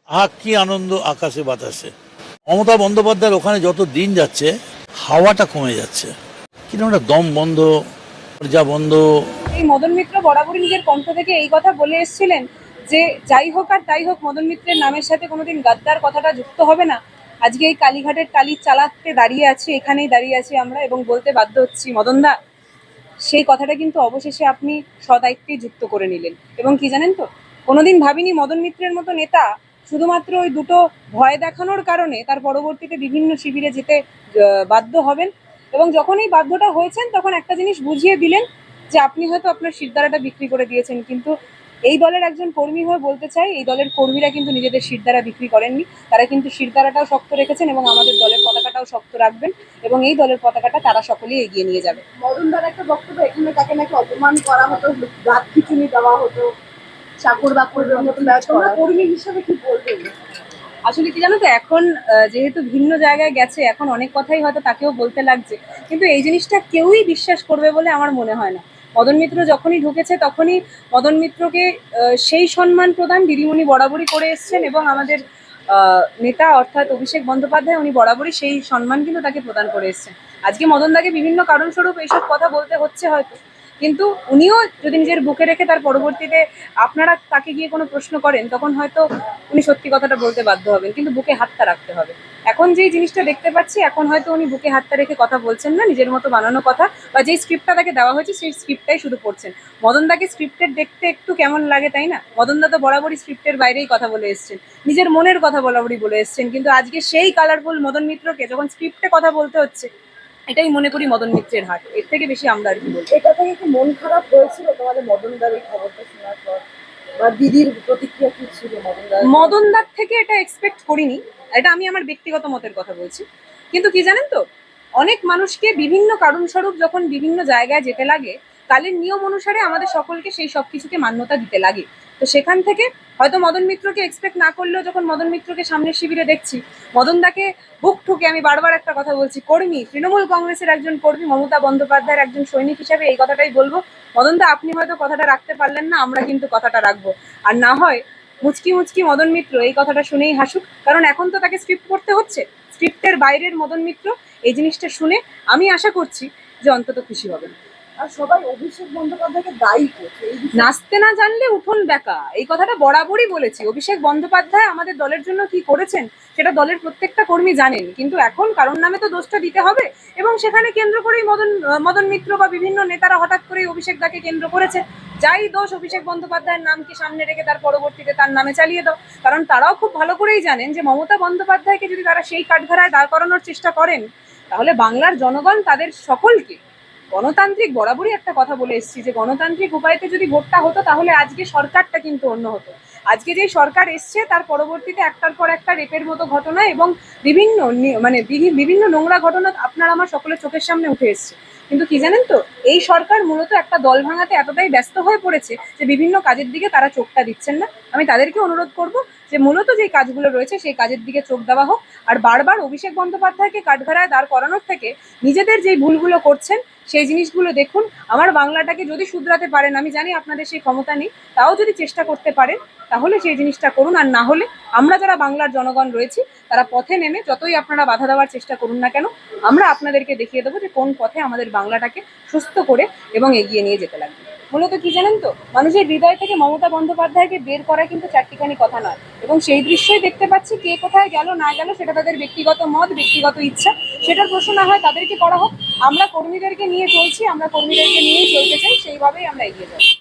কি আনন্দ আকাশে বাতাসে। মমতা বন্দ্যোপাধ্যায়ের ওখানে যত দিন যাচ্ছে হাওয়াটা কমে যাচ্ছে, কিরকম একটা দম বন্ধ, যা বন্ধ। এই মদন মিত্র বরাবরই নিজের কণ্ঠ থেকে এই কথা বলে এসেছিলেন যে যাই হোক আর তাই হোক মদন মিত্রের নামের সাথে কোনোদিন গাদ্দার কথাটা যুক্ত হবে না। আজকে এই কালীঘাটের টালি চালাতে দাঁড়িয়ে আছি, এখানেই দাঁড়িয়ে আছি আমরা এবং বলতে বাধ্য হচ্ছি মদনদা, সেই কথাটা কিন্তু অবশেষে আপনি সদায়িত্বেই যুক্ত করে নিলেন। এবং কি জানেন তো, কোনোদিন ভাবিনি মদন মিত্রের মতো নেতা শুধুমাত্র ওই দুটো ভয় দেখানোর কারণে তার পরবর্তীতে বিভিন্ন শিবিরে যেতে বাধ্য হবেন। এবং যখন এই বাধ্যটা হয়েছেন তখন একটা জিনিস বুঝিয়ে দিলেন যে আপনি হয়তো আপনার শিরদাঁড়াটা বিক্রি করে দিয়েছেন, কিন্তু এই দলের একজন কর্মী হয়ে বলতে চাই, এই দলের কর্মীরা কিন্তু নিজেদের শিরদাঁড়া বিক্রি করেননি। তারা কিন্তু শিরদাঁড়াটাও শক্ত রেখেছেন এবং আমাদের দলের পতাকাটাও শক্ত রাখবেন এবং এই দলের পতাকাটা তারা সকলেই এগিয়ে নিয়ে যাবে। মদনদার একটা বক্তব্য, এখানে তাকে নাকি অপমান করা হতো, রাত খিচুনি দেওয়া হতো, চাকর বাকরদের মতো। তোমরা কর্মী হিসেবে কি বলবেন? আসলে কি জানো তো, এখন যেহেতু ভিন্ন জায়গায় গেছে, এখন অনেক কথাই হয়তো তাকেও বলতে লাগছে, কিন্তু এই জিনিসটা কেউই বিশ্বাস করবে বলে আমার মনে হয় না। মদন মিত্র যখনই ঢুকেছে তখনই মদন মিত্রকে সেই সম্মান প্রদান দিদিমণি বরাবরই করে এসছেন এবং আমাদের নেতা অর্থাৎ অভিষেক বন্দ্যোপাধ্যায় উনি বরাবরই সেই সম্মান কিন্তু তাকে প্রদান করে এসছেন। আজকে মদনদাকে বিভিন্ন কারণস্বরূপ এইসব কথা বলতে হচ্ছে হয়তো, কিন্তু উনিও যদি নিজের বুকে রেখে তার পরবর্তীতে আপনারা তাকে গিয়ে কোনো প্রশ্ন করেন তখন হয়তো উনি সত্যি কথাটা বলতে বাধ্য হবেন, কিন্তু বুকে হাতটা রাখতে হবে। এখন যেই জিনিসটা দেখতে পাচ্ছি, এখন হয়তো উনি বুকে হাতটা রেখে কথা বলছেন না, নিজের মতো বানানো কথা বা যেই স্ক্রিপ্টটা তাকে দেওয়া হয়েছে সেই স্ক্রিপ্টটাই শুধু পড়ছেন। মদনদাকে স্ক্রিপ্টের দেখতে একটু কেমন লাগে তাই না? মদনদা তো বরাবরই স্ক্রিপ্টের বাইরেই কথা বলে এসছেন, নিজের মনের কথা বরাবরই বলে এসছেন, কিন্তু আজকে সেই কালারফুল মদন মিত্রকে যখন স্ক্রিপ্টে কথা বলতে হচ্ছে, এটাই মনে করি মদন মিত্রের হাট। এর থেকে বেশি আমরা আর কি বলবো। এটা থেকে কি মন খারাপ হয়েছিল তোমাদের মদনদার এই খবরটা শোনার পর, বা দিদির প্রতিক্রিয়া কি ছিল মদনদার? মদনদার থেকে এটা এক্সপেক্ট করিনি, এটা আমি আমার ব্যক্তিগত মতের কথা বলছি। কিন্তু কি জানেন তো, অনেক মানুষকে বিভিন্ন কারণস্বরূপ যখন বিভিন্ন জায়গায় যেতে লাগে, কালের নিয়ম অনুসারে আমাদের সকলকে সেই সব কিছুকে মান্যতা দিতে লাগে। তো সেখান থেকে হয়তো মদন মিত্রকে এক্সপেক্ট না করলেও যখন মদন মিত্রকে সামনের শিবিরে দেখছি, মদনদাকে বুক ঠুকে, আমি বারবার একটা কথা বলছি, কর্মী, তৃণমূল কংগ্রেসের একজন কর্মী, মমতা বন্দ্যোপাধ্যায়ের একজন সৈনিক হিসেবে এই কথাটাই বলবো, মদনদা আপনি হয়তো কথাটা রাখতে পারলেন না, আমরা কিন্তু কথাটা রাখবো। আর না হয় মুচকি মুচকি মদন মিত্র এই কথাটা শুনেই হাসুক, কারণ এখন তো তাকে স্ক্রিপ্ট পড়তে হচ্ছে। স্ক্রিপ্টের বাইরের মদন মিত্র এই জিনিসটা শুনে আমি আশা করছি যে অন্তত খুশি হবেন। আর সবাই অভিষেক বন্দ্যোপাধ্যায়কে দায়ী করছে এই বিষয়ে। নাচতে না জানলে উঠোন বেঁকা, এই কথাটা বরাবরই বলেছি। অভিষেক বন্দ্যোপাধ্যায় আমাদের দলের জন্য কি করেছেন সেটা দলের প্রত্যেকটা কর্মী জানেন, কিন্তু এখন কারণ নামে তো দোষটা দিতে হবে এবং সেখানে কেন্দ্র করেই মদন মিত্র বা বিভিন্ন নেতারা হঠাৎ করেই অভিষেক দাকে কেন্দ্র করেছে। যাই দোষ অভিষেক বন্দ্যোপাধ্যায়ের নামকে সামনে রেখে তার পরবর্তীতে তার নামে চালিয়ে দাও, কারণ তারাও খুব ভালো করেই জানেন যে মমতা বন্দ্যোপাধ্যায়কে যদি তারা সেই কাঠগড়ায় দাঁড় করানোর চেষ্টা করেন, তাহলে বাংলার জনগণ তাদের সকলকে, গণতান্ত্রিক বরাবরই একটা কথা বলে এসেছি যে গণতান্ত্রিক উপায়তে যদি ভোটটা হতো তাহলে আজকে সরকারটা কিন্তু অন্য হতো। আজকে যেই সরকার এসছে তার পরবর্তীতে একটার পর একটা রেপের মতো ঘটনা এবং বিভিন্ন বিভিন্ন নোংরা ঘটনা আপনার আমার সকলের চোখের সামনে উঠে এসছে। কিন্তু কি জানেন তো, এই সরকার মূলত একটা দল ভাঙাতে এতটাই ব্যস্ত হয়ে পড়েছে যে বিভিন্ন কাজের দিকে তারা চোখটা দিচ্ছেন না। আমি তাদেরকে অনুরোধ করব যে মূলত যে কাজগুলো রয়েছে সেই কাজের দিকে চোখ দেওয়া হোক, আর বারবার অভিষেক বন্দ্যোপাধ্যায়কে কাঠগড়ায় দাঁড় করানোর থেকে নিজেদের যেই ভুলগুলো করছেন সেই জিনিসগুলো দেখুন। আমার বাংলাটাকে যদি শুধরাতে পারেন, আমি জানি আপনাদের সেই ক্ষমতা নেই, তাও যদি চেষ্টা করতে পারেন তাহলে সেই জিনিসটা করুন। আর না হলে আমরা যারা বাংলার জনগণ রয়েছি তারা পথে নেমে যতই আপনারা বাধা দেওয়ার চেষ্টা করুন না কেন, আমরা আপনাদেরকে দেখিয়ে দেবো যে কোন পথে আমাদের বাংলাটাকে সুস্থ করে এবং এগিয়ে নিয়ে যেতে লাগবে। মূলত কি জানেন তো, মানুষের হৃদয় থেকে মমতা বন্দ্যোপাধ্যায়কে বের করা কিন্তু চারটিখানি কথা নয়, এবং সেই দৃশ্যই দেখতে পাচ্ছি। কে কোথায় গেল না গেল সেটা তাদের ব্যক্তিগত মত, ব্যক্তিগত ইচ্ছা, সেটার প্রশ্ন না হয় তাদেরকে করা হোক। আমরা কর্মীদেরকে নিয়ে চলছি, আমরা কর্মীদেরকে নিয়েই চলতে চাই, সেইভাবেই আমরা এগিয়ে যাবো।